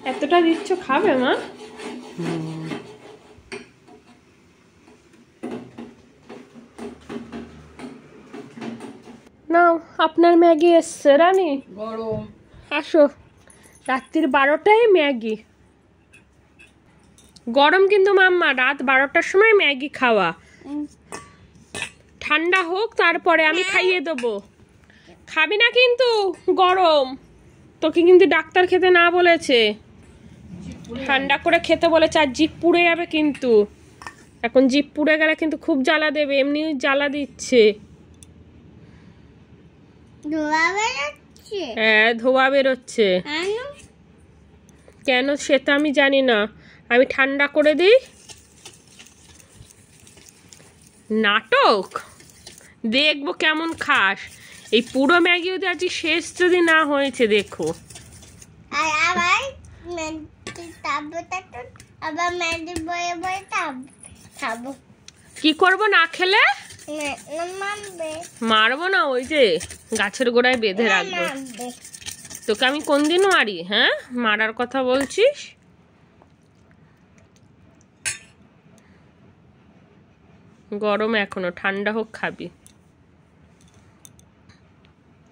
এতটা দিচ্ছ, খাবে মা? নাও, আপনার ম্যাগি এসছে। রানী গরম, আসো। রাত্রির 12টায় ম্যাগি গরম, কিন্তু মাম্মা রাত 12টার সময় ম্যাগি খাওয়া। ঠান্ডা হোক তারপরে আমি খাইয়ে দেবো। খাবি না কিন্তু, গরম। তোকে কিন্তু ডাক্তার খেতে না বলেছে, ঠান্ডা করে খেতে বলেছে। আর জিভ পুড়ে যাবে কিন্তু, এখন জিভ পুড়ে গেলে কিন্তু খুব জ্বালা দেবে, এমনি জ্বালা দিচ্ছে। হ্যাঁ, ধোয়া বেরোচ্ছে। কেন সেটা আমি জানি না, আমি ঠান্ডা করে দিই। নাটক দেখবো কেমন খাস। এই পুরো ম্যাগি যদি আজ শেষ যদি না হয়েছে, দেখো। কি করব না খেলে? মারবো না, ওই যে গাছের গোড়ায় বেঁধে রাখবো। তোকে আমি কোনদিন মারি? হ্যাঁ, মারার কথা বলছিস? গরম এখনো, ঠান্ডা হোক খাবি।